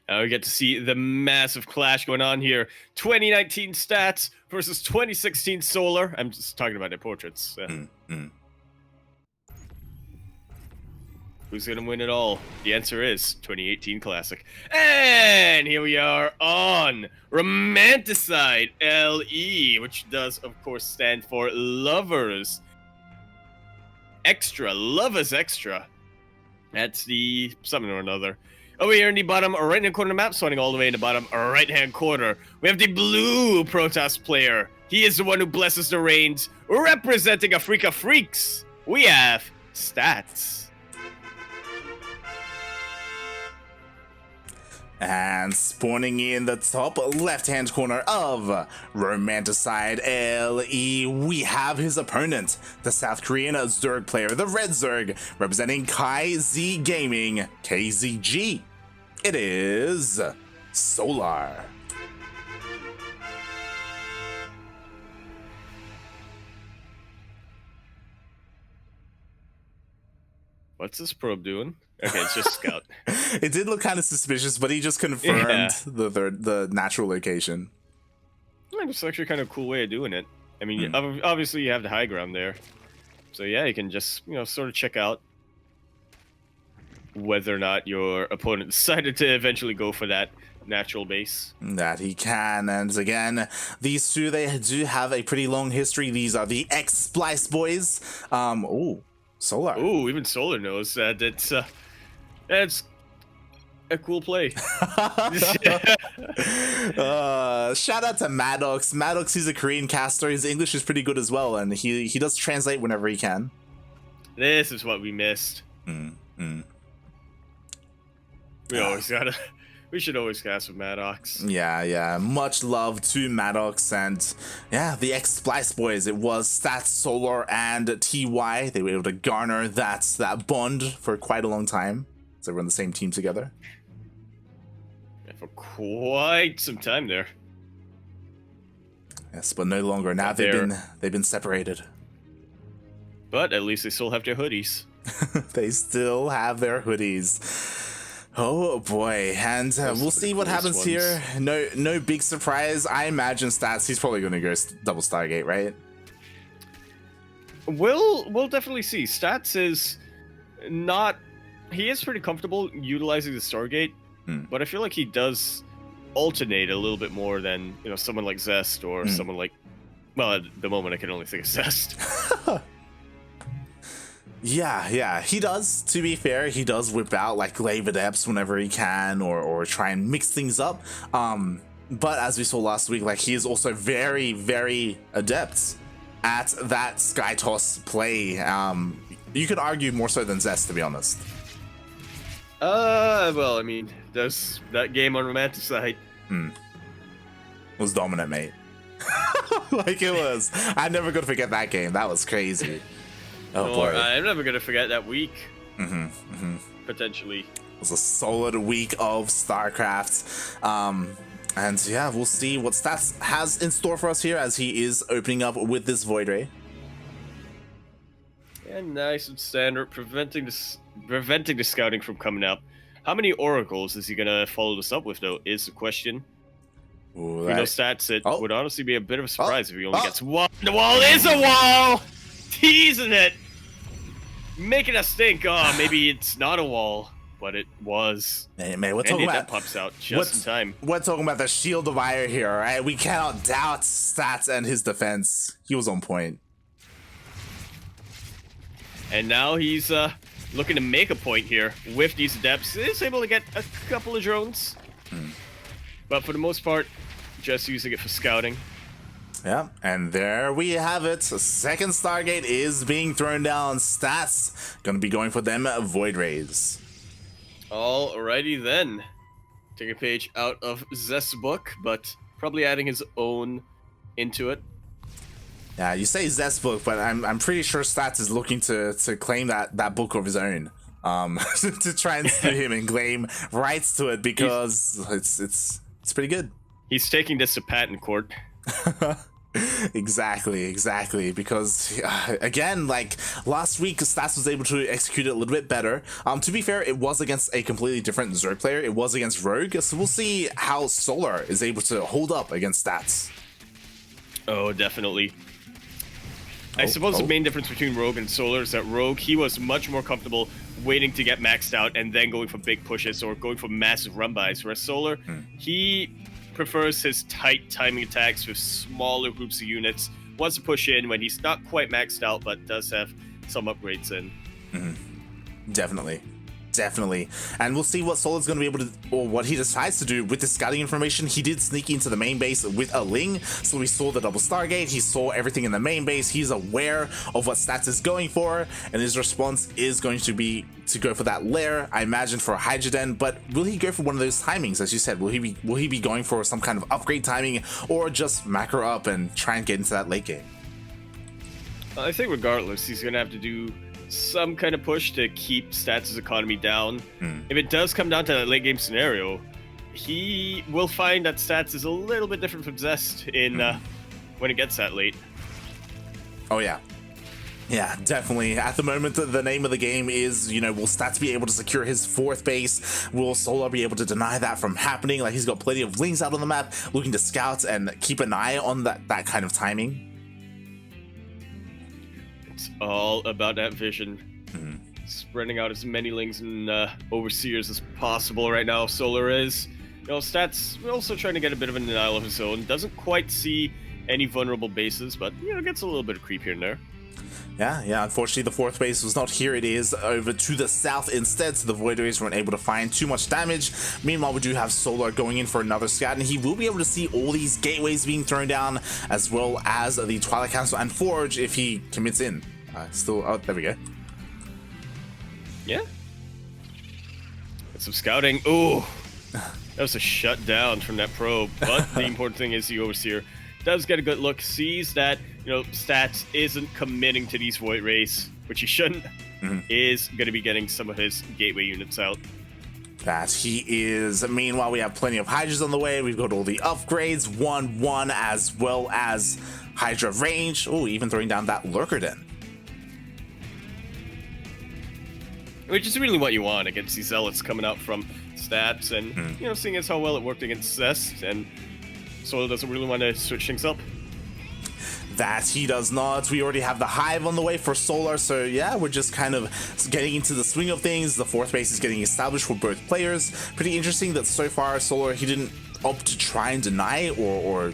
We get to see the massive clash going on here. 2019 stats versus 2016 solar. I'm just talking about their portraits. Who's going to win it all? The answer is 2018 Classic. And here we are on Romanticide LE, which does, of course, stand for Lovers Extra. Lovers Extra. That's the something or another. Over here in the bottom right-hand corner of the map, starting all the way in the bottom right-hand corner, we have the blue Protoss player. He is the one who blesses the reins, representing Afrika Freaks. We have Stats. And spawning in the top left-hand corner of Romanticide LE, we have his opponent, the South Korean Zerg player, the Red Zerg, representing KZ Gaming, KZG. It is Solar. What's this probe doing? Okay, it's just Scout. It did look kind of suspicious, but he just confirmed the natural location. It's actually kind of a cool way of doing it. I mean, obviously you have the high ground there. So yeah, you can just, sort of check out whether or not your opponent decided to eventually go for that natural base. That he can. And again, these two, they do have a pretty long history. These are the X-Splice boys. Ooh, Solar. Ooh, even Solar knows that it's a cool play. Shout out to Maddox. Maddox, he's a Korean caster. His English is pretty good as well, and he does translate whenever he can. This is what we missed. We should always cast with Maddox. Yeah. Much love to Maddox, and yeah, the X-Splice boys. It was Stats, Solar, and TY. They were able to garner that bond for quite a long time. So we're on the same team together. Yeah, for quite some time there. Yes, but no longer. Now they've been separated. But at least they still have their hoodies. They still have their hoodies. Oh boy, and we'll see what happens here. No big surprise. I imagine Stats, he's probably going to go double Stargate, right? We'll definitely see. Stats is not... He is pretty comfortable utilizing the Stargate, but I feel like he does alternate a little bit more than, someone like Zest or someone like... Well, at the moment I can only think of Zest. Yeah, he does. To be fair, he does whip out like Glaive Adepts whenever he can, or try and mix things up. But as we saw last week, like, he is also very, very adept at that Sky Toss play. You could argue more so than Zest, to be honest. Well, I mean, there's that game on Romanticide. Was dominant, mate. Like it was. I'm never gonna forget that game. That was crazy. Oh boy. I'm never gonna forget that week. Potentially. It was a solid week of StarCraft. And yeah, we'll see what Stats has in store for us here as he is opening up with this Void Ray. Yeah, nice and standard, preventing the scouting from coming up. How many oracles is he gonna follow this up with, though, is the question. Ooh, we know Stats, it would honestly be a bit of a surprise if he only gets one. The wall is a wall! Teasing it! Making us think, maybe it's not a wall, but it was. Hey, man, we're talking about that pops out just in time. We're talking about the shield of fire here, right? We cannot doubt Stats and his defense. He was on point. And now he's looking to make a point here with these adepts. He's able to get a couple of drones, but for the most part, just using it for scouting. Yeah, and there we have it. Second Stargate is being thrown down. Stats gonna be going for them Void Rays. Alrighty then. Take a page out of Zest's book, but probably adding his own into it. Yeah, you say Zest's book, but I'm pretty sure Stats is looking to claim that book of his own. To try and sue him and claim rights to it because it's pretty good. He's taking this to patent court. Exactly. Because again, like last week, Stats was able to execute it a little bit better. To be fair, it was against a completely different Zerg player. It was against Rogue, so we'll see how Solar is able to hold up against Stats. Oh, definitely. I suppose the main difference between Rogue and Solar is that Rogue, he was much more comfortable waiting to get maxed out and then going for big pushes or going for massive run-bys, whereas Solar, he prefers his tight timing attacks with smaller groups of units, wants to push in when he's not quite maxed out but does have some upgrades in. Definitely. And we'll see what Solar's going to be able to, or what he decides to do with the scouting information. He did sneak into the main base with a Ling, so he saw the double Stargate, he saw everything in the main base, he's aware of what Stats is going for, and his response is going to be to go for that lair, I imagine, for a Hydra Den. But will he go for one of those timings, as you said? Will he be going for some kind of upgrade timing, or just macro up and try and get into that late game? I think regardless, he's going to have to do some kind of push to keep Stats' economy down. If it does come down to that late game scenario, he will find that Stats is a little bit different from Zest in when it gets that late. Oh yeah, definitely. At the moment, the name of the game is, will Stats be able to secure his 4th base? Will Solar be able to deny that from happening? Like, he's got plenty of Lings out on the map, looking to scout and keep an eye on that kind of timing. It's all about that vision. Spreading out as many Lings and Overseers as possible right now. Solar is. Stats also trying to get a bit of a denial of his own. Doesn't quite see any vulnerable bases, but, gets a little bit of creep here and there. Yeah, unfortunately the 4th base was not here. It is over to the south instead, so the Void Rays weren't able to find too much damage. Meanwhile, we do have Solar going in for another scout, and he will be able to see all these gateways being thrown down, as well as the Twilight Council and Forge if he commits in. Oh, there we go. Yeah. Get some scouting. Ooh, that was a shutdown from that probe, but the important thing is the Overseer does get a good look, sees that, Stats isn't committing to these Void Rays, which he shouldn't, is going to be getting some of his gateway units out. That he is. Meanwhile, we have plenty of Hydras on the way. We've got all the upgrades, 1-1, as well as Hydra range. Oh, even throwing down that Lurker Den. Which is really what you want against these Zealots coming out from Stats, and, seeing as how well it worked against Zest, and Solar doesn't really want to switch things up. That he does not. We already have the Hive on the way for Solar, so yeah, we're just kind of getting into the swing of things. The 4th base is getting established for both players. Pretty interesting that so far Solar, he didn't opt to try and deny or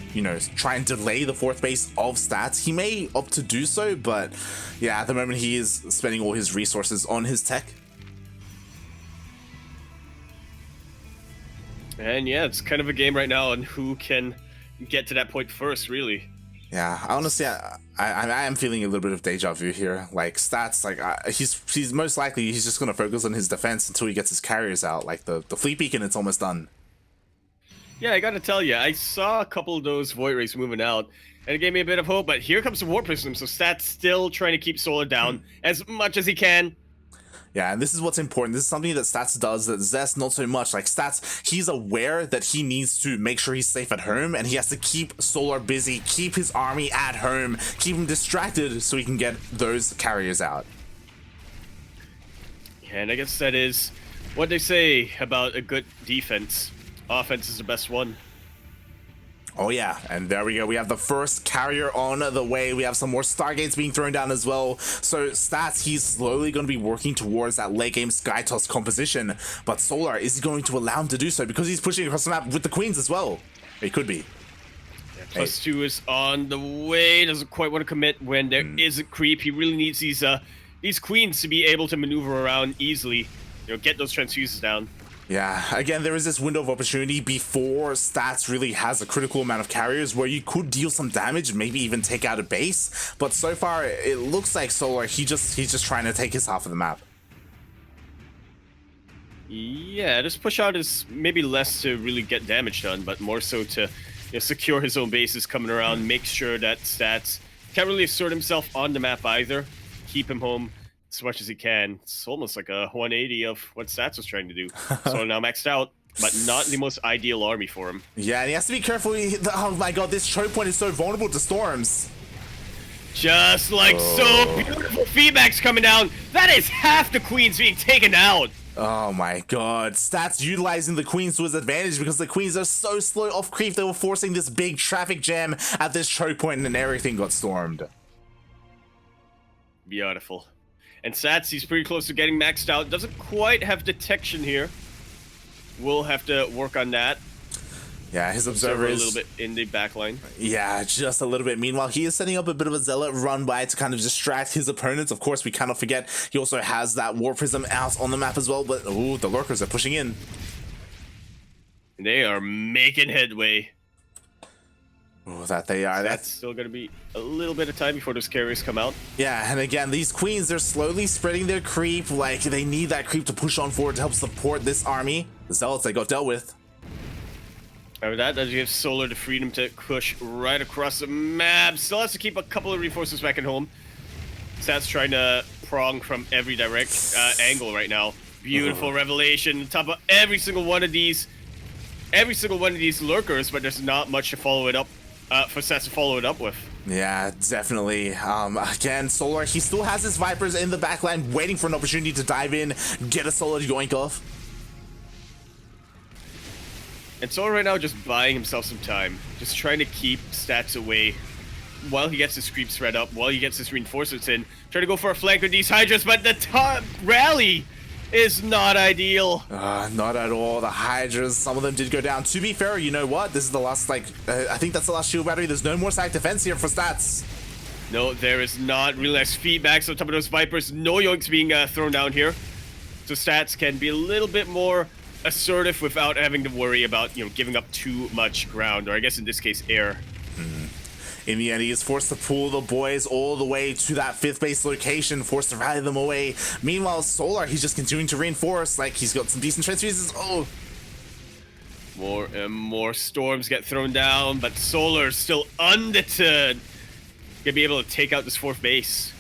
try and delay the 4th base of Stats. He may opt to do so, but yeah, at the moment he is spending all his resources on his tech. And yeah, it's kind of a game right now on who can get to that point first, really. Yeah, honestly, I am feeling a little bit of deja vu here. Like, Stats, like, he's most likely, he's just going to focus on his defense until he gets his carriers out. Like, the Fleet Beacon, it's almost done. Yeah, I gotta tell you, I saw a couple of those Void Rays moving out, and it gave me a bit of hope, but here comes the Warp Prism, so Stats still trying to keep Solar down as much as he can. Yeah, and this is what's important. This is something that Stats does that Zest not so much. Like, Stats, he's aware that he needs to make sure he's safe at home, and he has to keep Solar busy, keep his army at home, keep him distracted so he can get those carriers out. Yeah, and I guess that is what they say about a good defense. Offense is the best one. Oh yeah, and there we go. We have the first carrier on the way. We have some more Stargates being thrown down as well. So Stats, he's slowly going to be working towards that late game Sky Toss composition. But Solar is going to allow him to do so because he's pushing across the map with the Queens as well. He could be. Yeah, +2 is on the way. Doesn't quite want to commit when there isn't creep. He really needs these Queens to be able to maneuver around easily. Get those transfuses down. Yeah, again, there is this window of opportunity before Stats really has a critical amount of carriers where you could deal some damage, maybe even take out a base. But so far, it looks like Solar, he's just trying to take his half of the map. Yeah, this push out is maybe less to really get damage done, but more so to secure his own bases coming around, make sure that Stats can't really assert himself on the map either, keep him home as much as he can. It's almost like a 180 of what Stats was trying to do. So now maxed out. but not the most ideal army for him. Yeah, and he has to be careful. Oh my god, this choke point is so vulnerable to storms. Just like so, beautiful feedback's coming down. That is half the queens being taken out. Oh my god, Stats utilizing the queens to his advantage because the queens are so slow off creep. They were forcing this big traffic jam at this choke point and everything got stormed. Beautiful. And Sats, he's pretty close to getting maxed out. Doesn't quite have detection here. We'll have to work on that. Yeah, his observer is a little bit in the back line. Yeah, just a little bit. Meanwhile, he is setting up a bit of a zealot run by to kind of distract his opponents. Of course, we cannot forget he also has that war prism out on the map as well. But ooh, the lurkers are pushing in. They are making headway. Oh, that they are. That's still going to be a little bit of time before those carriers come out. Yeah, and again, these queens, they're slowly spreading their creep. Like, they need that creep to push on forward to help support this army. The zealots, they got dealt with. However, that does give Solar the freedom to push right across the map. Still has to keep a couple of reinforcements back at home. Stats trying to prong from every direct angle right now. Beautiful revelation on top of every single one of these lurkers, but there's not much to follow it up for Stats to follow it up with. Yeah, definitely. Again, Solar, he still has his Vipers in the backline waiting for an opportunity to dive in, get a solid yoink off. And Solar right now just buying himself some time, just trying to keep Stats away while he gets his creep spread up, while he gets his reinforcements in. Trying to go for a flank with these Hydras, but the top rally is not ideal. Not at all. The Hydras, some of them did go down. To be fair, you know what? This is the last, I think that's the last shield battery. There's no more side defense here for Stats. No, there is not. Really nice feedbacks on top of those Vipers. No yoinks being thrown down here. So Stats can be a little bit more assertive without having to worry about, giving up too much ground, or I guess in this case, air. In the end, he is forced to pull the boys all the way to that 5th base location, forced to rally them away. Meanwhile, Solar, he's just continuing to reinforce. Like, he's got some decent transfuses. Oh! More and more storms get thrown down, but Solar's still undeterred. Gonna be able to take out this 4th base.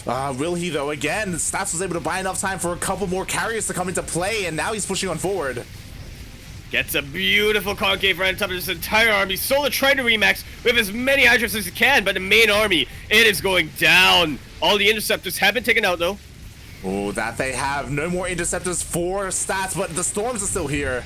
Will he, though? Again, Stats was able to buy enough time for a couple more carriers to come into play, and now he's pushing on forward. Gets a beautiful concave right on top of this entire army. Solar trying to remax with as many Hydras as he can, but the main army, it is going down. All the interceptors have been taken out, though. Oh, that they have. No more interceptors for Stats, but the storms are still here.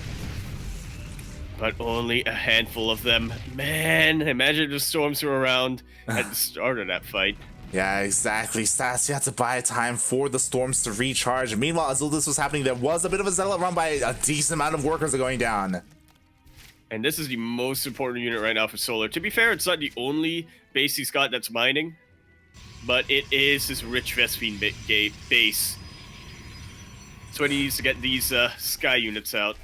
But only a handful of them. Man, imagine if the storms were around at the start of that fight. Yeah, exactly. Stats, you had to buy time for the storms to recharge. Meanwhile, as all this was happening, there was a bit of a zealot run by a decent amount of workers are going down. And this is the most important unit right now for Solar. To be fair, it's not the only base he's got that's mining, but it is his rich Vespine base. So he needs to get these sky units out.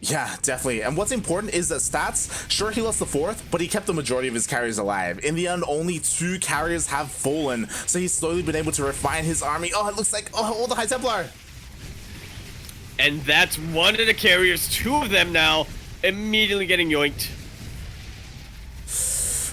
Yeah, definitely. And what's important is that Stats, sure, he lost the 4th, but he kept the majority of his carriers alive. In the end, only 2 carriers have fallen, so he's slowly been able to refine his army. Oh, it looks like, all the High Templar. And that's one of the carriers, 2 of them now, immediately getting yoinked.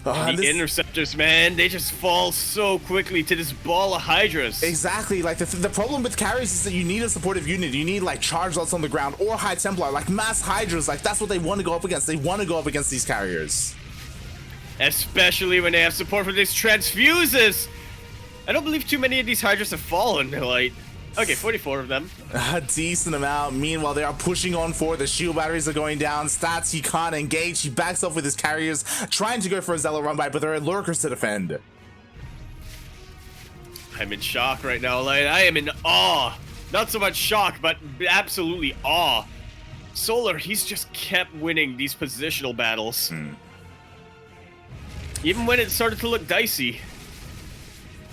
The interceptors, man, they just fall so quickly to this ball of Hydras. Exactly. Like, the problem with carries is that you need a supportive unit. You need, like, charge lots on the ground or High Templar, like mass Hydras. Like, that's what they want to go up against. They want to go up against these carriers. Especially when they have support for these transfuses. I don't believe too many of these Hydras have fallen. Like, okay, 44 of them. A decent amount. Meanwhile, they are pushing on forward. The shield batteries are going down. Stats, he can't engage. He backs off with his carriers, trying to go for a zealot run by, but there are lurkers to defend. I'm in shock right now, like, I am in awe. Not so much shock, but absolutely awe. Solar, he's just kept winning these positional battles. Even when it started to look dicey.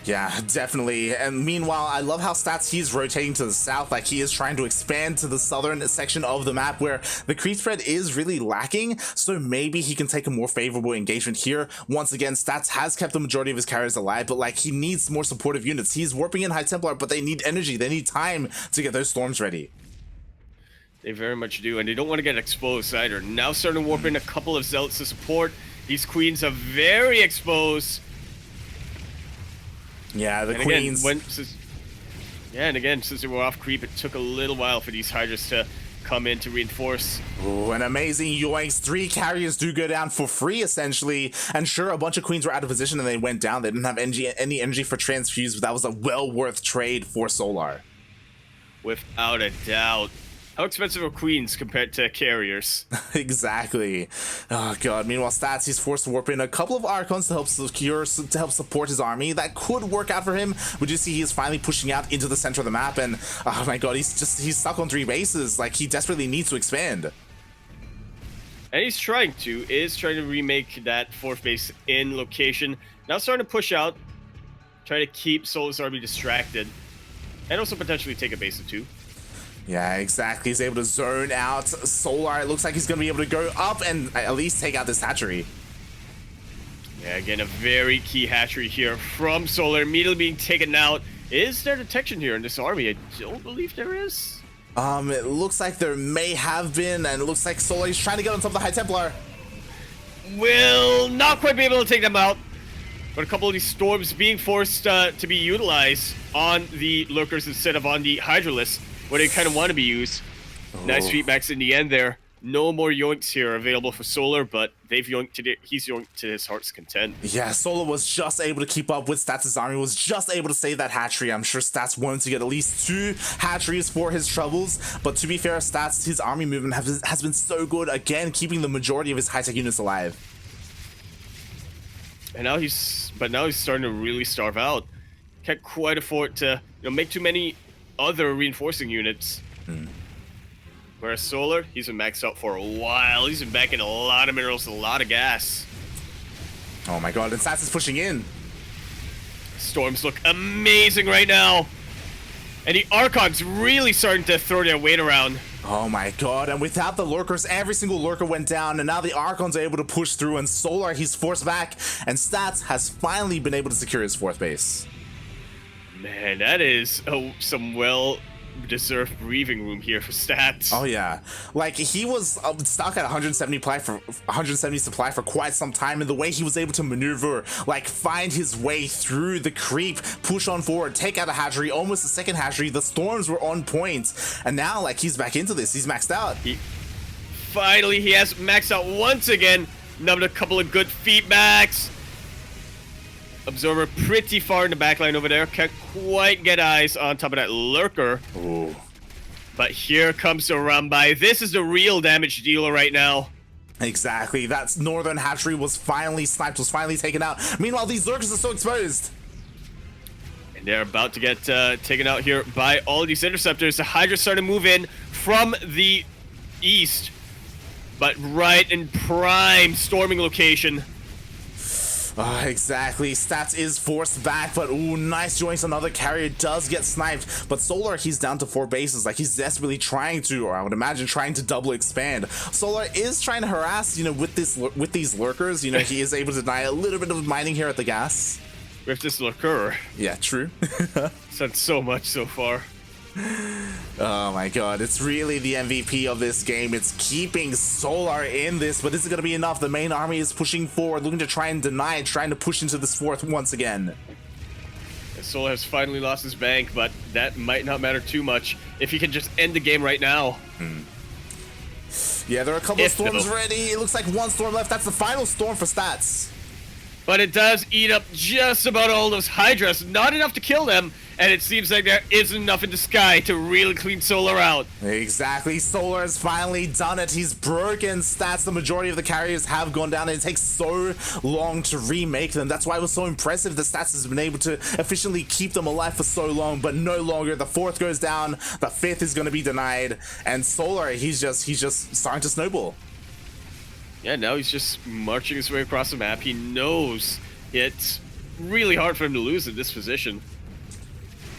Yeah, definitely. And meanwhile, I love how Stats, he's rotating to the south, like he is trying to expand to the southern section of the map where the creep spread is really lacking, so maybe he can take a more favorable engagement here. Once again, Stats has kept the majority of his carriers alive, but like he needs more supportive units. He's warping in High Templar, but they need energy, they need time to get those storms ready. They very much do, and they don't want to get exposed either. Now starting to warp in a couple of zealots to support. These queens are very exposed. Yeah, the and queens. Again, since they were off creep, it took a little while for these Hydras to come in to reinforce. Ooh, an amazing yoinks. 3 carriers do go down for free, essentially. And sure, a bunch of queens were out of position and they went down. They didn't have any energy for transfuse, but that was a well worth trade for Solar. Without a doubt. How expensive are queens compared to carriers? Exactly. Oh god. Meanwhile, Stats, he's forced to warp in a couple of Archons to help support his army. That could work out for him. But you see he is finally pushing out into the center of the map, and oh my god, he's stuck on 3 bases. Like, he desperately needs to expand. And he's trying to remake that 4th base in location. Now starting to push out, trying to keep Solar's army distracted, and also potentially take a base or 2. Yeah, exactly. He's able to zone out Solar. It looks like he's going to be able to go up and at least take out this hatchery. Yeah, again, a very key hatchery here from Solar, immediately being taken out. Is there detection here in this army? I don't believe there is. It looks like there may have been, and it looks like Solar is trying to get on top of the High Templar. Will not quite be able to take them out. But a couple of these storms being forced to be utilized on the Lurkers instead of on the Hydralisk, where they kind of want to be used. Oh. Nice feedbacks in the end there. No more yoinks here available for Solar, but he's yoinked to his heart's content. Yeah, Solar was just able to keep up with Stats' army, was just able to save that hatchery. I'm sure Stats wanted to get at least 2 hatcheries for his troubles, but to be fair, Stats, his army movement has been so good, again, keeping the majority of his high-tech units alive. And now he's starting to really starve out. Can't quite afford to make too many other reinforcing units. Whereas Solar, he's been maxed out for a while. He's been backing a lot of minerals, a lot of gas. Oh my god, and Stats is pushing in. Storms look amazing right now. And the Archon's really starting to throw their weight around. Oh my god, and without the Lurkers, every single Lurker went down, and now the Archons are able to push through, and Solar, he's forced back, and Stats has finally been able to secure his 4th base. Man, that is some well-deserved breathing room here for Stats. Oh yeah, like he was stuck at 170 supply for quite some time, and the way he was able to maneuver, like find his way through the creep, push on forward, take out a hatchery, almost a 2nd hatchery. The storms were on point, and now like he's back into this. He's maxed out. Finally, he has maxed out once again. Nubbed a couple of good feedbacks. Absorber pretty far in the backline over there. Can't quite get eyes on top of that Lurker. Ooh. But here comes the Rumbai. This is the real damage dealer right now. Exactly. That northern hatchery was finally sniped, was finally taken out. Meanwhile, these Lurkers are so exposed. And they're about to get taken out here by all of these interceptors. The Hydra starting to move in from the east, but right in prime storming location. Exactly. Stats is forced back, but ooh, nice joints. Another carrier does get sniped, but Solar, he's down to 4 bases. Like, he's desperately trying to, or I would imagine trying to double expand. Solar is trying to harass, with these Lurkers. He is able to deny a little bit of mining here at the gas. With this Lurker. Yeah, true. Said so much so far. Oh my god, it's really the MVP of this game. It's keeping Solar in this, but this is going to be enough. The main army is pushing forward, looking to try and deny, trying to push into this 4th once again. Solar has finally lost his bank, but that might not matter too much if he can just end the game right now. Yeah, there are a couple of storms ready. It looks like 1 storm left. That's the final storm for Stats. But it does eat up just about all those Hydras. Not enough to kill them, and it seems like there isn't enough in the sky to really clean Solar out. Exactly. Solar has finally done it. He's broken Stats. The majority of the carriers have gone down, and it takes so long to remake them. That's why it was so impressive that Stats has been able to efficiently keep them alive for so long, but no longer. The 4th goes down, the 5th is going to be denied, and Solar, he's just starting to snowball. Yeah, now he's just marching his way across the map. He knows it's really hard for him to lose in this position.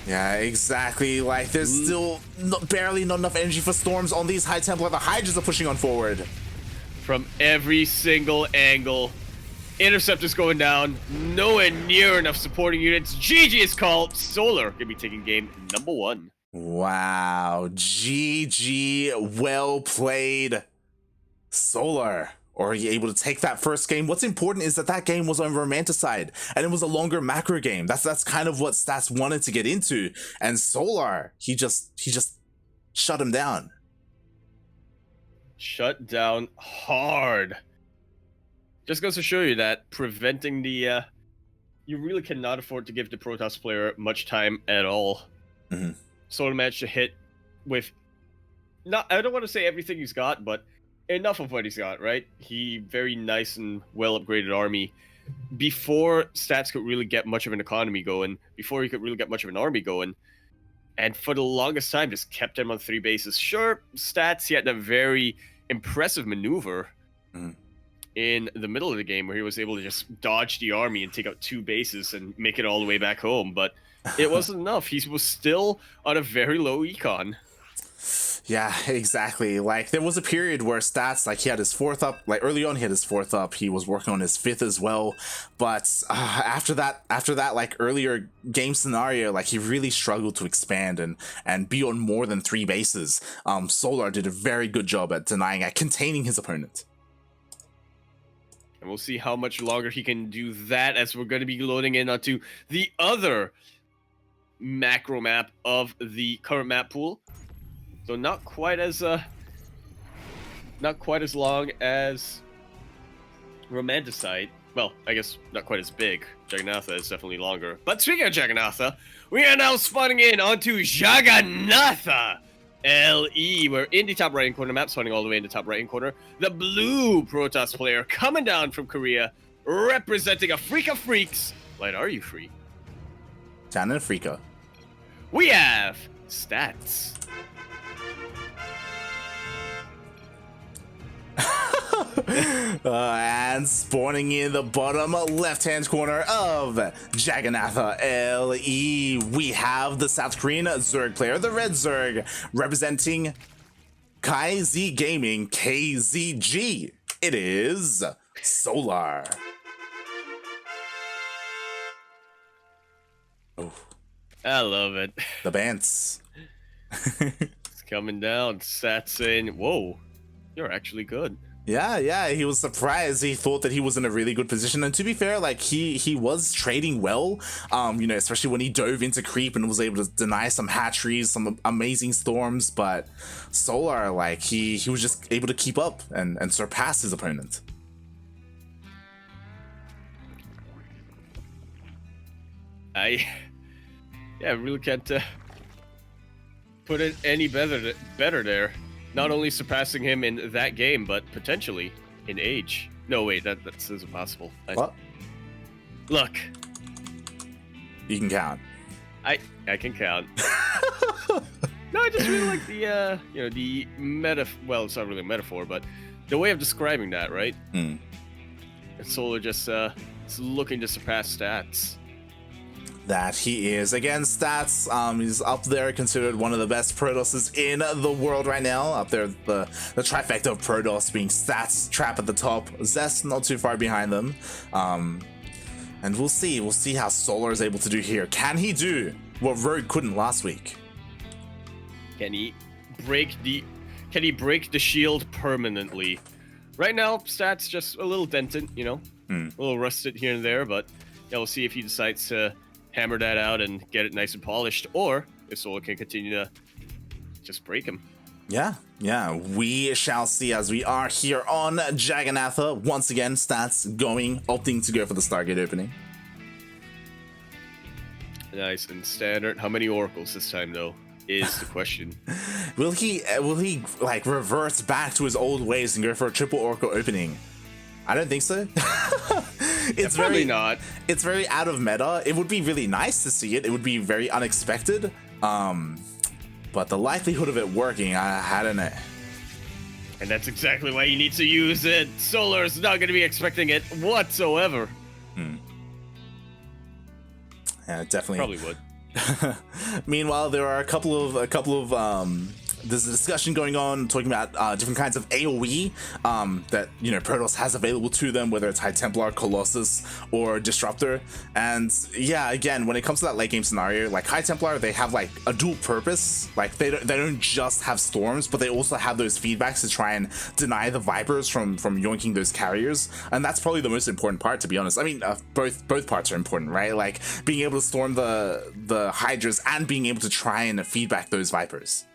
Yeah, exactly. Like, there's still barely not enough energy for storms on these High Templar. The Hydras are pushing on forward. From every single angle. Interceptors going down. Nowhere near enough supporting units. GG is called. Solar gonna be taking game number 1. Wow. GG. Well played. Solar. Or are you able to take that first game? What's important is that that game was on Romanticide, and it was a longer macro game. That's kind of what Stats wanted to get into. And Solar, he just shut him down. Shut down hard. Just goes to show you that preventing the you really cannot afford to give the Protoss player much time at all. Mm-hmm. Solar managed to hit with I don't want to say everything he's got, but enough of what he's got, right? He very nice and well upgraded army. Before stats could really get much of an economy going, before he could really get much of an army going, and for the longest time just kept him on 3 bases. Sure, stats, he had a very impressive maneuver in the middle of the game where he was able to just dodge the army and take out 2 bases and make it all the way back home, but it wasn't enough. He was still on a very low econ. Yeah, exactly. Like, there was a period where stats, like, he had his 4th up, like, early on he had his 4th up, he was working on his 5th as well, but after that, like, earlier game scenario, like, he really struggled to expand and be on more than 3 bases. Solar did a very good job at containing his opponent. And we'll see how much longer he can do that, as we're going to be loading in onto the other macro map of the current map pool. So not quite as long as Romanticide. Well, I guess not quite as big. Jagannatha is definitely longer. But speaking of Jagannatha, we are now spawning in onto Jagannatha LE. We're in the top right-hand corner map, spawning all the way in the top right-hand corner. The blue Protoss player coming down from Korea, representing a freak of freaks. Light, are you free? Down in Africa. We have stats. And spawning in the bottom left-hand corner of Jagannatha LE, we have the South Korean Zerg player, the Red Zerg, representing KZ Gaming KZG. It is Solar. Oh, I love it. the Bants. It's coming down. Sats in. Whoa, you're actually good. Yeah, he was surprised. He thought that he was in a really good position, and to be fair, like, he was trading well, especially when he dove into creep and was able to deny some hatcheries, some amazing storms. But Solar, like, he was just able to keep up and surpass his opponent. I really can't put it any better there. Not only surpassing him in that game, but potentially in age. No, wait, that isn't possible. What? Look. You can count. I can count. No, I just really like the, the well, it's not really a metaphor, but the way of describing that, right? Solar just is looking to surpass stats. That he is. Again, stats, he's up there, considered one of the best Protosses in the world right now. Up there, the trifecta of Protoss being stats, Trap at the top, Zest not too far behind them. And we'll see how Solar is able to do here. Can he do what Rogue couldn't last week? Can he break the shield permanently? Right now, stats just a little dented, a little rusted here and there, but yeah, we'll see if he decides to hammer that out and get it nice and polished, or if Solar can continue to just break him. Yeah, we shall see, as we are here on Jagannatha. Once again, stats opting to go for the Stargate opening. Nice and standard. How many oracles this time, though, is the question. Will he like revert back to his old ways and go for a triple oracle opening? I don't think so. It's probably not. It's very out of meta. It would be really nice to see it. It would be very unexpected. But the likelihood of it working, I don't know. And that's exactly why you need to use it. Solar's not going to be expecting it whatsoever. Yeah, definitely. Probably would. Meanwhile, there are a couple of there's a discussion going on talking about different kinds of AoE that Protoss has available to them, whether it's High Templar, Colossus, or Disruptor. And yeah, again, when it comes to that late game scenario, like High Templar, they have like a dual purpose. Like they don't just have storms, but they also have those feedbacks to try and deny the Vipers from yoinking those carriers. And that's probably the most important part, to be honest. I mean, both parts are important, right? Like being able to storm the Hydras and being able to try and feedback those Vipers.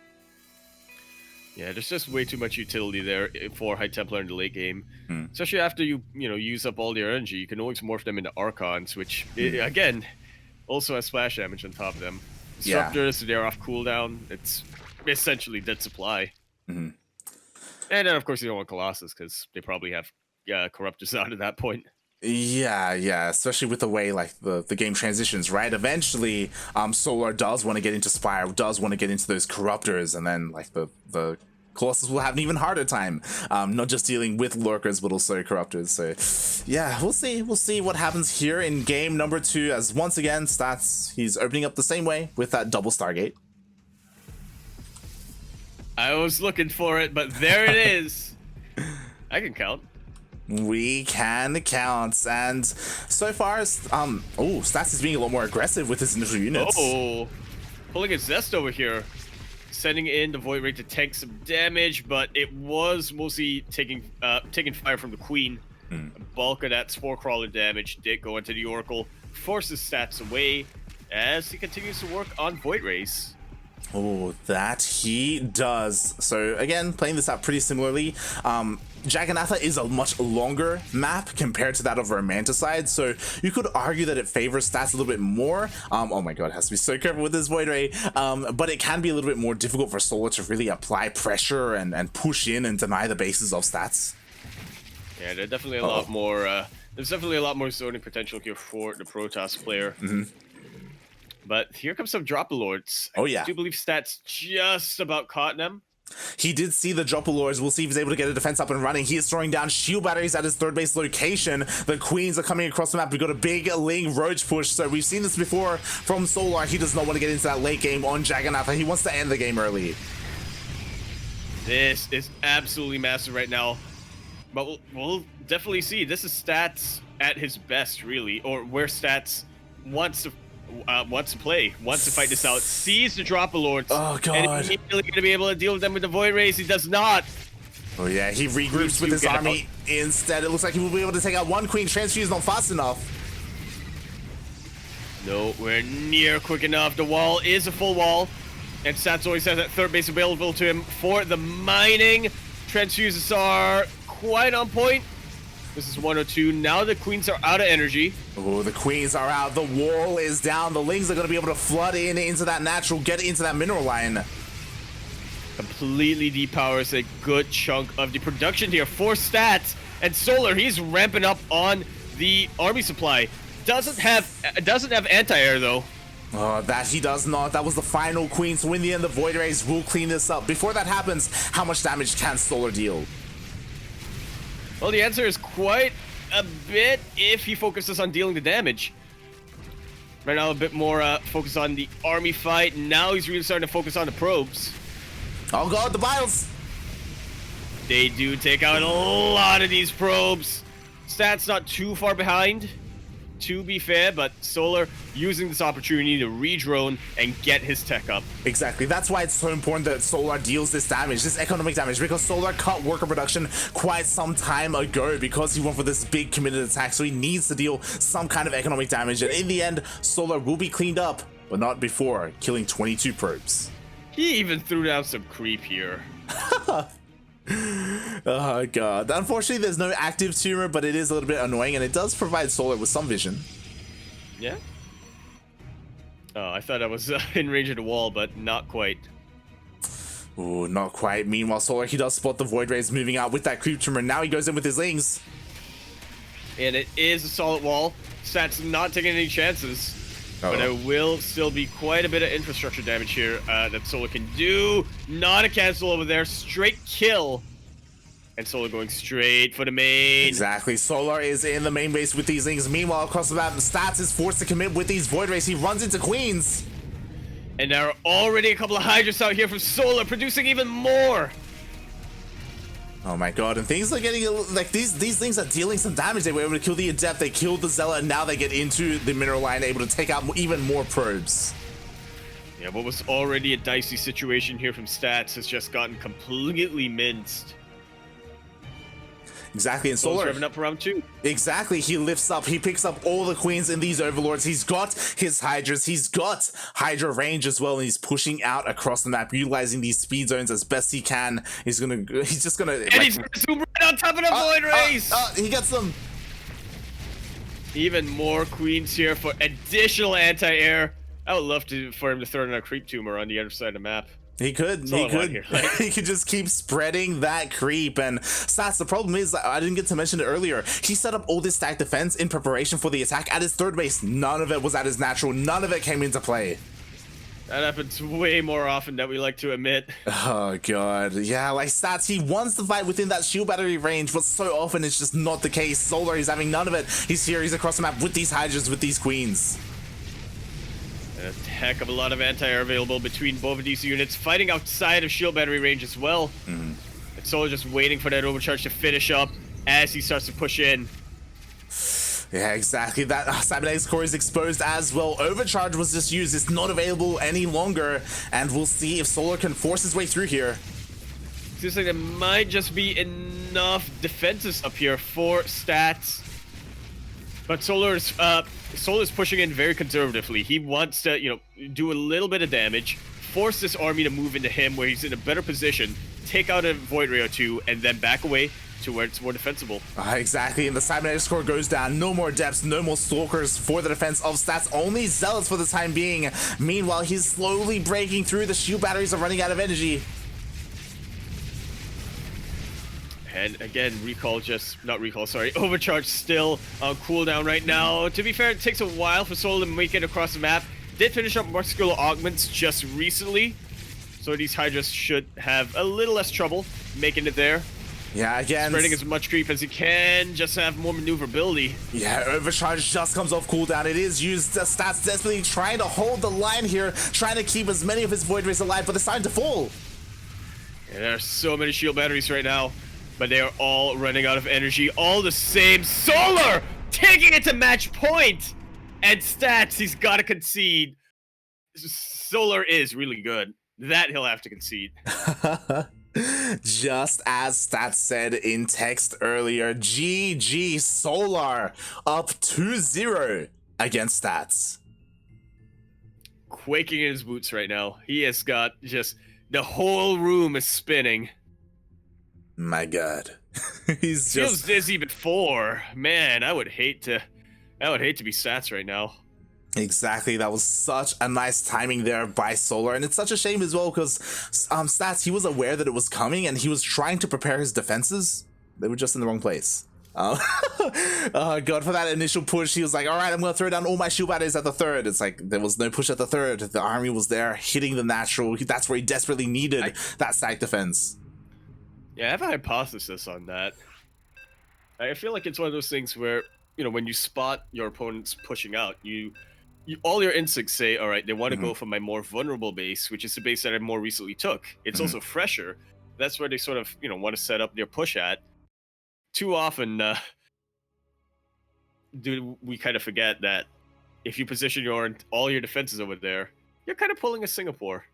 Yeah, there's just way too much utility there for High Templar in the late game. Hmm. Especially after you use up all your energy, you can always morph them into Archons, which, again, also has splash damage on top of them. Yeah. Disruptors, they're off cooldown. It's essentially dead supply. Hmm. And then, of course, you don't want Colossus, because they probably have Corruptors out at that point. Yeah, especially with the way like the game transitions, right? Eventually, Solar does want to get into Spire, does want to get into those Corruptors, and then like the Colossus will have an even harder time, not just dealing with Lurkers, but also Corruptors. So, yeah, we'll see what happens here in game number 2, as once again, Stats, he's opening up the same way with that double Stargate. I was looking for it, but there it is. I can count. We can count, and so far, Stats is being a lot more aggressive with his initial units. Oh, pulling a Zest over here, sending in the Void Ray to tank some damage, but it was mostly taking fire from the Queen. A bulk of that Spore Crawler damage did go into the Oracle, forces Stats away as he continues to work on Void Rays. Oh, that he does. So again, playing this out pretty similarly. Jagannatha is a much longer map compared to that of Romanticide, so you could argue that it favors Stats a little bit more. Oh my god, it has to be so careful with this Void Ray. But it can be a little bit more difficult for Solar to really apply pressure and push in and deny the bases of Stats. Yeah, there's definitely a lot more. There's definitely a lot more zoning potential here for the Protoss player. But here comes some Dropalords. Oh yeah. I do believe Stats just about caught them. He did see the Dropalords. We'll see if he's able to get a defense up and running. He is throwing down shield batteries at his third base location. The Queens are coming across the map. We've got a big Ling Roach push. So we've seen this before from Solar. He does not want to get into that late game on Jagannatha. He wants to end the game early. This is absolutely massive right now. But we'll definitely see. This is Stats at his best, really. Or where Stats wants to play, wants to fight this out, sees the Dropalords. Oh god. And is he really going to be able to deal with them with the Void Rays? He does not. Oh yeah, he regroups with his army instead. It looks like he will be able to take out one Queen. Transfuse not fast enough. Nowhere near quick enough. The wall is a full wall. And Stats always has that third base available to him for the mining. Transfuses are quite on point. This is 102. Now the Queens are out of energy. Oh, the Queens are out. The wall is down. The Lings are going to be able to flood into that natural, get into that mineral line. Completely depowers a good chunk of the production here for Stats. And Solar, he's ramping up on the army supply. Doesn't have anti-air though. Oh, that he does not. That was the final Queen. So in the end, the Void Rays will clean this up. Before that happens, how much damage can Solar deal? Well, the answer is quite a bit if he focuses on dealing the damage. Right now, a bit more focus on the army fight. Now he's really starting to focus on the probes. Oh god, the Biles! They do take out a lot of these probes. Stats not too far behind, to be fair, but Solar using this opportunity to re-drone and get his tech up. Exactly. That's why it's so important that Solar deals this damage, this economic damage, because Solar cut worker production quite some time ago because he went for this big committed attack, so he needs to deal some kind of economic damage, and in the end, Solar will be cleaned up, but not before killing 22 probes. He even threw down some creep here. Oh god. Unfortunately, there's no active tumor, but it is a little bit annoying, and it does provide Solar with some vision. Yeah? Oh, I thought I was in range of the wall, but not quite. Ooh, not quite. Meanwhile, Solar, he does spot the Void Rays moving out with that creep tumor. Now he goes in with his Lings. And it is a solid wall. Stats not taking any chances. But it will still be quite a bit of infrastructure damage here that Solar can do. Not a cancel over there. Straight kill. And Solar going straight for the main. Exactly. Solar is in the main base with these things. Meanwhile, across the map, Stats is forced to commit with these Void Rays. He runs into Queens. And there are already a couple of Hydras out here from Solar, producing even more. Oh my god, and things are getting, like, these things are dealing some damage. They were able to kill the Adept, they killed the Zealot, and now they get into the mineral line, able to take out even more probes. Yeah, what was already a dicey situation here from Stats has just gotten completely minced. Exactly, and Solar's Solar. revving up for round 2. Exactly, he lifts up, he picks up all the queens in these overlords. He's got his Hydras, he's got Hydra range as well, and he's pushing out across the map, utilizing these speed zones as best he can. He's just gonna. And he's gonna zoom right on top of the Void Race! He gets them. Even more queens here for additional anti-air. I would love for him to throw in a creep tumor on the other side of the map. He could. He could just keep spreading that creep. And Stats, the problem is, I didn't get to mention it earlier, he set up all this stack defense in preparation for the attack at his third base. None of it was at his natural. None of it came into play. That happens way more often than we like to admit. Oh god, yeah, like Stats, he wants to fight within that shield battery range, but so often it's just not the case. Solar, he's having none of it. He's here, he's across the map with these Hydras, with these queens. And a heck of a lot of anti-air available between both of these units, fighting outside of shield battery range as well. And Solar just waiting for that overcharge to finish up as he starts to push in. Yeah, exactly. That Cybernetics core is exposed as well. Overcharge was just used. It's not available any longer. And we'll see if Solar can force his way through here. Seems like there might just be enough defenses up here for Stats. But Solar's pushing in very conservatively. He wants to, do a little bit of damage, force this army to move into him where he's in a better position, take out a Void Ray or two, and then back away to where it's more defensible. Exactly, and the Cybernetics core goes down. No more depths, no more stalkers for the defense of Stats. Only Zealots for the time being. Meanwhile, he's slowly breaking through. The shield batteries are running out of energy. And again, Overcharge still on cooldown right now. To be fair, it takes a while for Solar to make it across the map. Did finish up muscular augments just recently, so these Hydras should have a little less trouble making it there. Yeah, again, spreading as much creep as he can, just have more maneuverability. Yeah, Overcharge just comes off cooldown. It is used. Stats desperately trying to hold the line here, trying to keep as many of his Void Rays alive, but it's time to fall. And there are so many shield batteries right now, but they are all running out of energy. All the same. Solar taking it to match point! And Stats, he's got to concede. Solar is really good. That he'll have to concede. Just as Stats said in text earlier, GG Solar up 2-0 against Stats. Quaking in his boots right now. He has got just, the whole room is spinning. My god. He's feels dizzy before. Man, I would hate to be Stats right now. Exactly, that was such a nice timing there by Solar, and it's such a shame as well because Stats, he was aware that it was coming and he was trying to prepare his defenses. They were just in the wrong place. God, for that initial push, he was like, all right, I'm gonna throw down all my shield batteries at the third. It's like there was no push at the third. The army was there hitting the natural. That's where he desperately needed that side defense. Yeah, I have a hypothesis on that. I feel like it's one of those things where, when you spot your opponents pushing out, all your instincts say, all right, they want to go for my more vulnerable base, which is the base that I more recently took. It's also fresher. That's where they sort of, want to set up their push at. Too often, do we kind of forget that if you position all your defenses over there, you're kind of pulling a Singapore.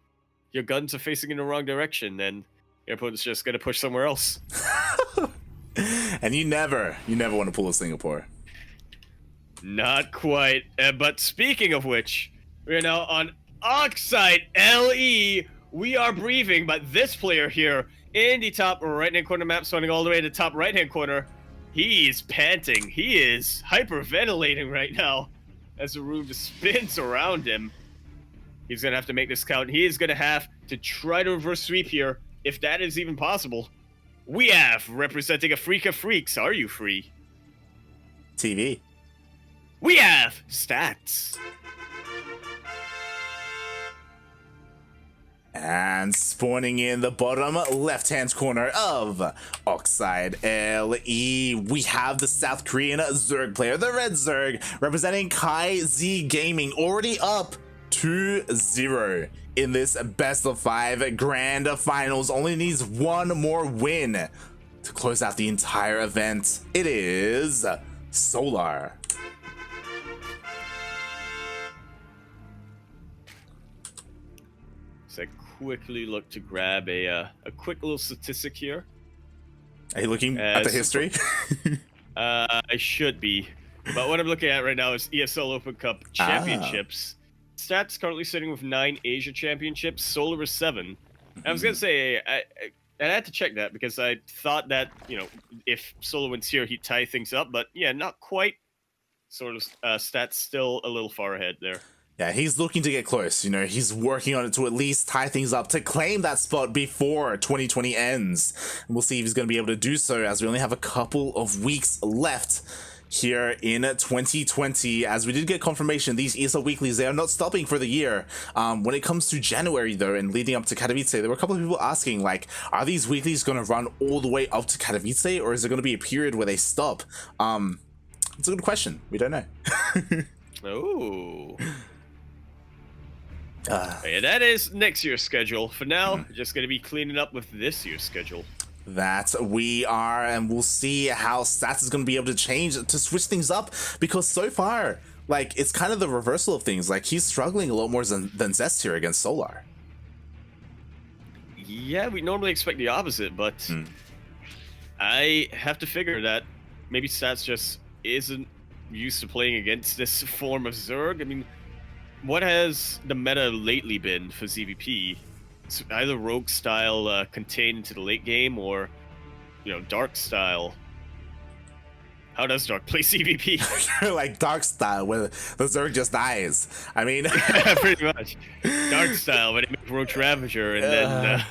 Your guns are facing in the wrong direction, and your opponent's just going to push somewhere else. And you never want to pull a Singapore. Not quite. But speaking of which, we're now on Oxide LE. We are breathing, but this player here in the top right-hand corner map, starting all the way to the top right-hand corner, he is panting. He is hyperventilating right now as the room just spins around him. He's going to have to make this count. He is going to have to try to reverse sweep here, if that is even possible. We have, representing a freak of freaks, are you free? TV. We have Stats. And spawning in the bottom left-hand corner of Oxide LE, we have the South Korean Zerg player, the Red Zerg, representing Kai Z Gaming, already up 2-0 in this best of 5 grand finals. Only needs one more win to close out the entire event. It is Solar. So I quickly look to grab a quick little statistic here. Are you looking at the history? I should be. But what I'm looking at right now is ESL Open Cup Championships. Stats currently sitting with 9 Asia Championships. Solar is 7. I was going to say, I had to check that because I thought that, you know, if Solar wins here, he'd tie things up. But yeah, not quite. Sort of Stats still a little far ahead there. Yeah, he's looking to get close. You know, he's working on it to at least tie things up to claim that spot before 2020 ends. And we'll see if he's going to be able to do so, as we only have a couple of weeks left here in 2020. As we did get confirmation, these ESL weeklies, they are not stopping for the year. When it comes to January, though, and leading up to Katowice, there were a couple of people asking, like, are these weeklies going to run all the way up to Katowice, or is there going to be a period where they stop? It's a good question. We don't know. Oh. Yeah, that is next year's schedule. For now, just going to be cleaning up with this year's schedule. That we are, and we'll see how Stats is going to be able to change to switch things up, because so far, like, it's kind of the reversal of things. Like, he's struggling a lot more than Zest here against Solar. Yeah, we normally expect the opposite, but I have to figure that maybe Stats just isn't used to playing against this form of Zerg. I mean, what has the meta lately been for ZvP? It's either rogue style contained into the late game, or, you know, dark style. How does dark play ZvP? Like dark style, where the Zerg just dies. I mean, pretty much. Dark style, when it makes Roach Ravager, and then.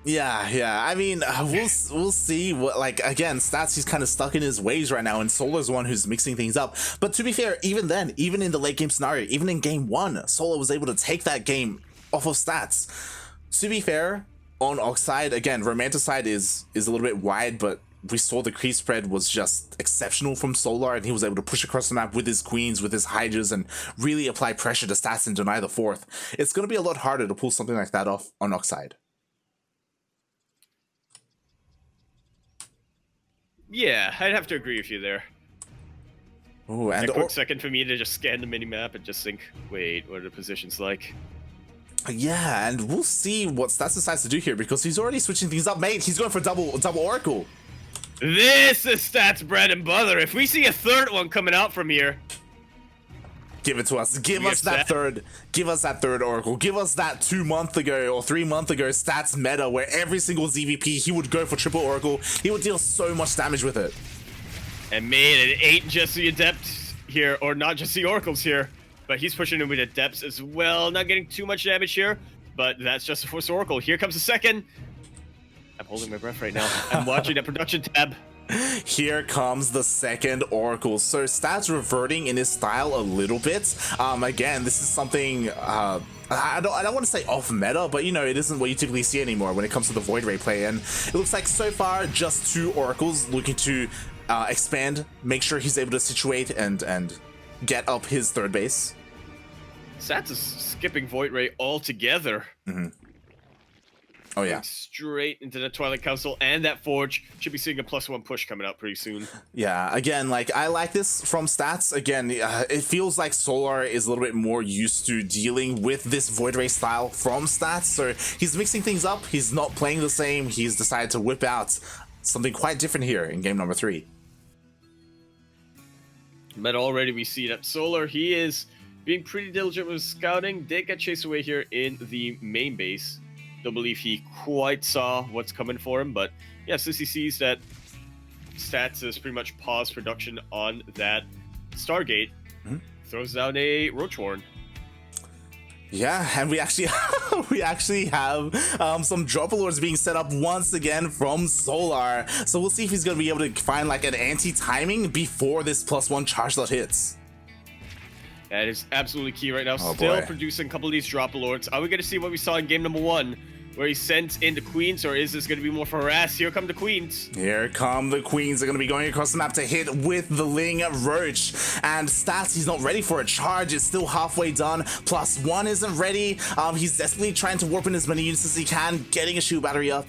Yeah. I mean, we'll see. What, like, again, Stats, he's kind of stuck in his ways right now, and Solar's one who's mixing things up. But to be fair, even then, even in the late game scenario, even in game 1, Solar was able to take that game off of Stats. To be fair, on Oxide, again, Romanticide is a little bit wide, but we saw the creep spread was just exceptional from Solar, and he was able to push across the map with his queens, with his Hydras, and really apply pressure to Stats and deny the fourth. It's going to be a lot harder to pull something like that off on Oxide. Yeah, I'd have to agree with you there. Oh, and a quick second for me to just scan the minimap and just think, wait, what are the positions like? Yeah, and we'll see what Stats decides to do here, because he's already switching things up, mate. He's going for double Oracle. This is Stats bread and butter. If we see a third one coming out from here, give it to us. Give us that third. Give us that third Oracle. Give us that 2 months ago or 3 months ago Stats meta, where every single ZvP he would go for triple Oracle. He would deal so much damage with it. And man, it ain't just the Adepts here, or not just the Oracles here, but he's pushing in with Adepts as well. Not getting too much damage here, but that's just the first Oracle. Here comes the second. I'm holding my breath right now. I'm watching that production tab. Here comes the second Oracle. So Stats reverting in his style a little bit. Again, this is something I don't want to say off meta, but you know, it isn't what you typically see anymore when it comes to the Void Ray play. And it looks like so far just 2 Oracles looking to expand, make sure he's able to situate and get up his third base. Stats is skipping Void Ray altogether. Oh yeah, going straight into the Twilight Council, and that Forge should be seeing a +1 push coming out pretty soon. Yeah, again, like, I like this from Stats. Again, it feels like Solar is a little bit more used to dealing with this Void Ray style from Stats, so he's mixing things up. He's not playing the same. He's decided to whip out something quite different here in game number 3. But already we see that Solar, he is being pretty diligent with scouting. Did get chased away here in the main base. Don't believe he quite saw what's coming for him, but yeah, since he sees that Stats has pretty much paused production on that Stargate, throws down a Roach Warren. Yeah, and we actually have some drop alerts being set up once again from Solar. So we'll see if he's gonna be able to find like an anti-timing before this +1 charge slot hits. That is absolutely key right now. Still producing a couple of these drop alerts. Are we going to see what we saw in game number 1, where he sent in the Queens, or is this going to be more for harass? Here come the Queens. Here come the Queens. They're going to be going across the map to hit with the Ling Roach. And Stats, he's not ready for a charge. It's still halfway done. +1 isn't ready. He's desperately trying to warp in as many units as he can, getting a shield battery up.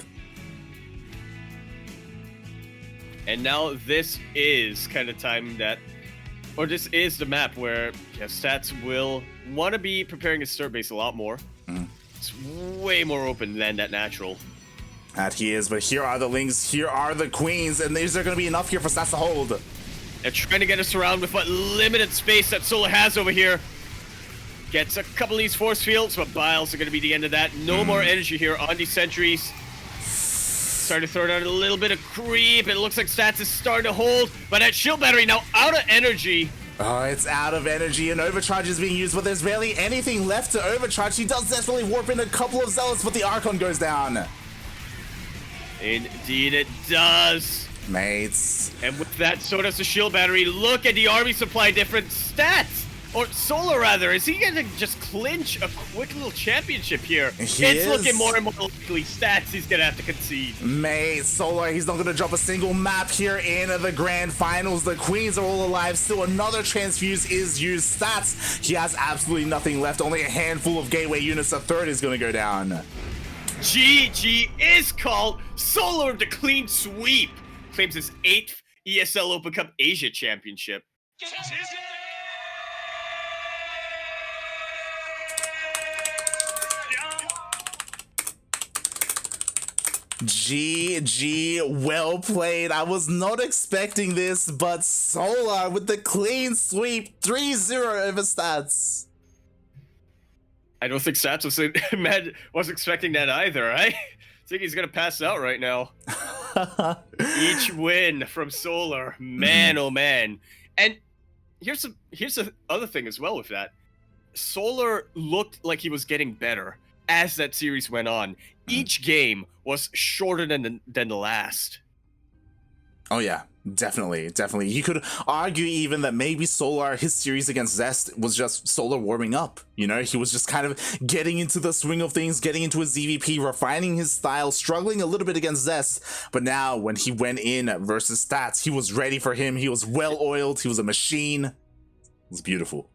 And now this is kind of time that, or this is the map where Stats will want to be preparing his start base a lot more. It's way more open than that natural. That he is, but here are the Lings, here are the Queens, and these are going to be enough here for Stats to hold. They're trying to get us around with what limited space that Solar has over here. Gets a couple of these force fields, but Biles are going to be the end of that. No more energy here on these sentries. Starting to throw down a little bit of creep. It looks like Stats is starting to hold, but that shield battery now out of energy. Oh, it's out of energy, and overcharge is being used, but there's barely anything left to overcharge. He does desperately warp in a couple of zealots, but the Archon goes down. Indeed it does. Mates. And with that, so does the shield battery. Look at the army supply difference. Stats, or Solar rather, is he gonna just clinch a quick little championship here? It's looking more and more likely. Stats, he's gonna have to concede. Mate, Solar, he's not gonna drop a single map here in the grand finals. The Queens are all alive. Still another transfuse is used. Stats, he has absolutely nothing left. Only a handful of gateway units. A third is gonna go down. GG is called. Solar the clean sweep. Claims his 8th ESL Open Cup Asia championship. GG, well played. I was not expecting this, but Solar with the clean sweep, 3-0 over Stats. I don't think Stats was expecting that either. I think he's gonna pass out right now. Each win from Solar, man, oh man. And here's the other thing as well with that. Solar looked like he was getting better as that series went on. Each game was shorter than the last. Oh yeah, definitely. You could argue even that maybe Solar, his series against Zest was just Solar warming up. You know, he was just kind of getting into the swing of things, getting into his ZvP, refining his style, struggling a little bit against Zest. But now when he went in versus Stats, he was ready for him. He was well oiled. He was a machine. It was beautiful.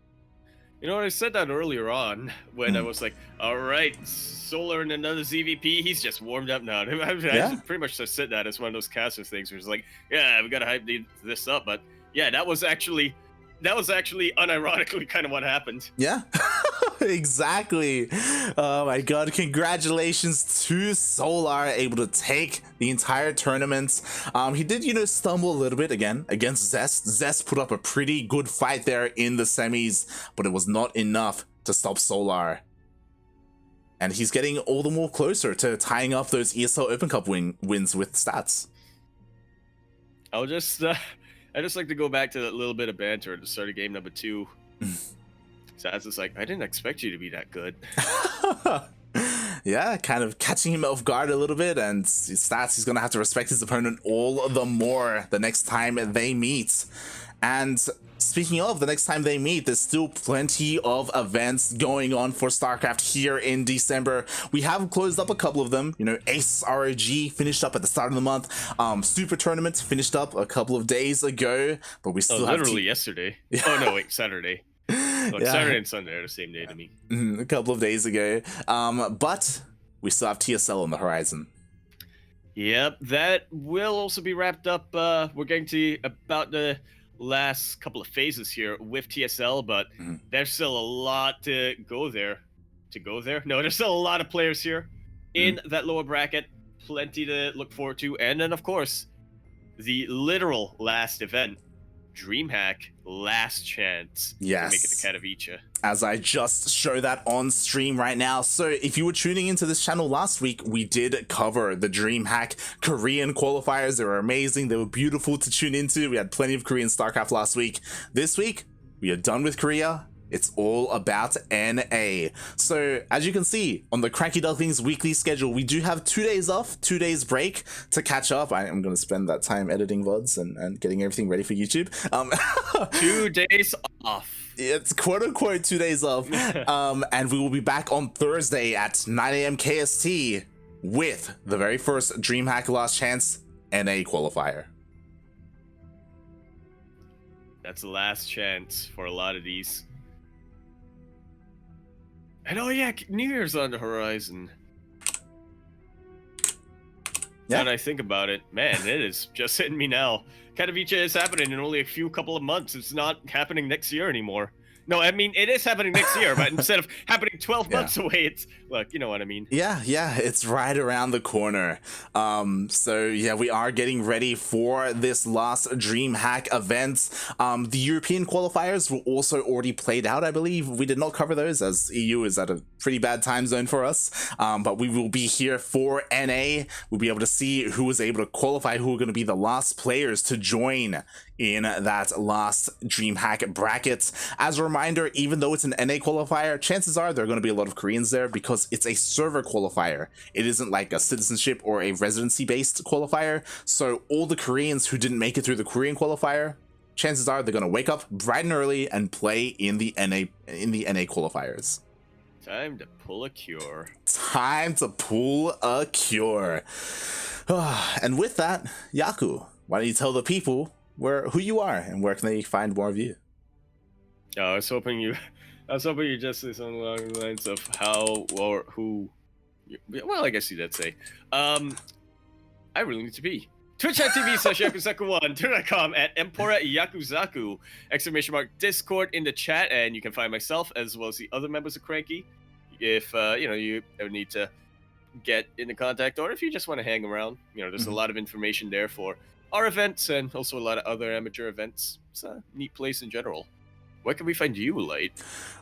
You know what, I said that earlier on when I was like, all right, Solar and another ZvP, he's just warmed up now. I pretty much just said that as one of those caster things where it's like, yeah, we gotta hype this up. But yeah, that was actually unironically kind of what happened. Yeah, exactly. Oh my god, congratulations to Solar, able to take the entire tournament. He did, you know, stumble a little bit again against Zest. Zest put up a pretty good fight there in the semis, but it was not enough to stop Solar. And he's getting all the more closer to tying up those ESL Open Cup wins with Stats. I just like to go back to that little bit of banter at the start of game number 2. Stats is like, I didn't expect you to be that good. Yeah, kind of catching him off guard a little bit, and Stats, he's gonna have to respect his opponent all the more the next time they meet. And speaking of the next time they meet, there's still plenty of events going on for StarCraft here in December. We have closed up a couple of them. You know, Ace ROG finished up at the start of the month. Super Tournament finished up a couple of days ago, but we still have literally yesterday. Oh no, wait, Saturday. Like Saturday and Sunday are the same day to me. A couple of days ago. But we still have TSL on the horizon. Yep, that will also be wrapped up. We're getting to about the last couple of phases here with TSL, but there's still a lot to go there. No, there's still a lot of players here in that lower bracket. Plenty to look forward to. And then, of course, the literal last event. DreamHack last chance to make it to Katowice. As I just show that on stream right now. So if you were tuning into this channel last week, we did cover the DreamHack Korean qualifiers. They were amazing. They were beautiful to tune into. We had plenty of Korean StarCraft last week. This week, we are done with Korea. It's all about NA. So as you can see on the CranKy Ducklings weekly schedule, we do have 2 days off, 2 days break to catch up. I am going to spend that time editing VODs and getting everything ready for YouTube. 2 days off. It's quote unquote 2 days off. And we will be back on Thursday at 9 AM KST with the very first DreamHack Last Chance NA qualifier. That's the last chance for a lot of these. And oh yeah, New Year's on the horizon. Yeah. Now that I think about it, man, it is just hitting me now. Katowice is happening in only a couple of months. It's not happening next year anymore. No, I mean, it is happening next year, but instead of happening 12 Yeah. months away, it's, look, you know what I mean. Yeah, it's right around the corner. So yeah, we are getting ready for this last DreamHack event. The European qualifiers were also already played out, I believe. We did not cover those as EU is at a pretty bad time zone for us. But we will be here for NA. We'll be able to see who was able to qualify, who are going to be the last players to join in that last DreamHack bracket. As a reminder, even though it's an NA qualifier, chances are there are going to be a lot of Koreans there because it's a server qualifier. It isn't like a citizenship or a residency based qualifier. So all the Koreans who didn't make it through the Korean qualifier, chances are they're going to wake up bright and early and play in the NA qualifiers. Time to pull a cure. Time to pull a cure. And with that, Yaku, why don't you tell the people who you are and where can they find more of you? I was hoping you just say something along the lines of how or who. Well, I guess you did say. I really need to be. Twitch.tv/Yakuzaku1, Twitter.com @Empora Yakuzaku, !! Discord in the chat, and you can find myself as well as the other members of CranKy if you ever need to get into contact, or if you just want to hang around. There's a lot of information there for our events and also a lot of other amateur events. It's a neat place in general. Where can we find you, Light?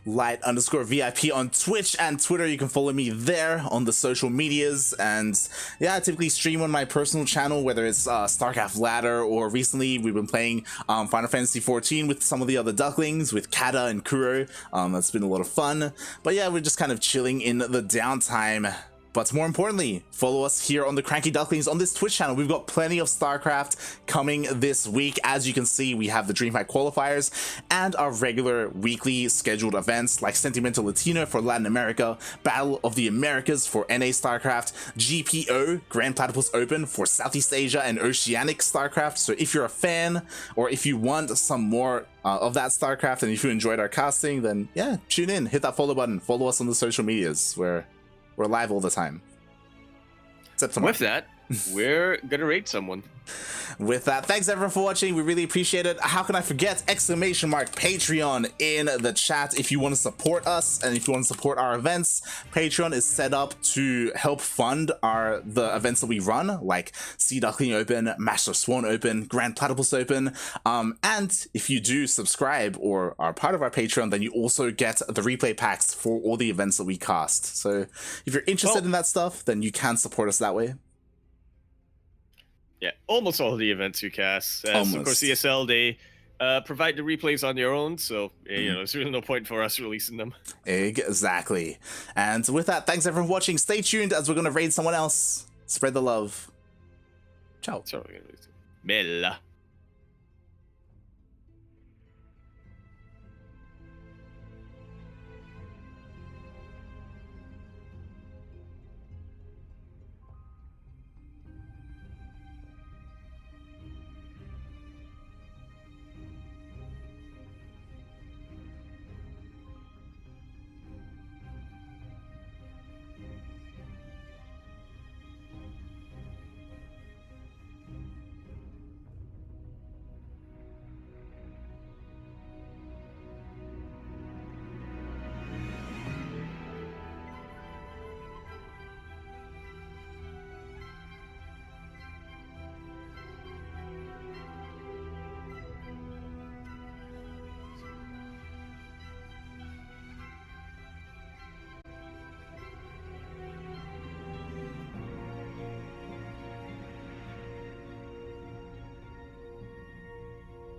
Light_VIP on Twitch and Twitter. You can follow me there on the social medias. And yeah, I typically stream on my personal channel, whether it's StarCraft Ladder, or recently we've been playing Final Fantasy XIV with some of the other Ducklings, with Kata and Kuro. That's been a lot of fun. But yeah, we're just kind of chilling in the downtime. But more importantly, follow us here on the CranKy Ducklings on this Twitch channel. We've got plenty of StarCraft coming this week. As you can see, we have the DreamHack qualifiers and our regular weekly scheduled events like Sentimental Latino for Latin America, Battle of the Americas for NA StarCraft, GPO, Grand Platypus Open for Southeast Asia and Oceanic StarCraft. So if you're a fan, or if you want some more of that StarCraft, and if you enjoyed our casting, then yeah, tune in, hit that follow button, follow us on the social medias where we're live all the time. Except tomorrow. With that, we're gonna rate someone. With that, thanks everyone for watching. We really appreciate it. How can I forget? Patreon in the chat if you want to support us and if you want to support our events. Patreon is set up to help fund the events that we run, like Sea Duckling Open, Master Swan Open, Grand Platypus Open. And if you do subscribe or are part of our Patreon, then you also get the replay packs for all the events that we cast. So if you're interested in that stuff, then you can support us that way. Yeah, almost all of the events you cast. Of course, ESL, they provide the replays on their own, so there's really no point for us releasing them. Exactly. And with that, thanks everyone for watching. Stay tuned as we're going to raid someone else. Spread the love. Ciao. Bella.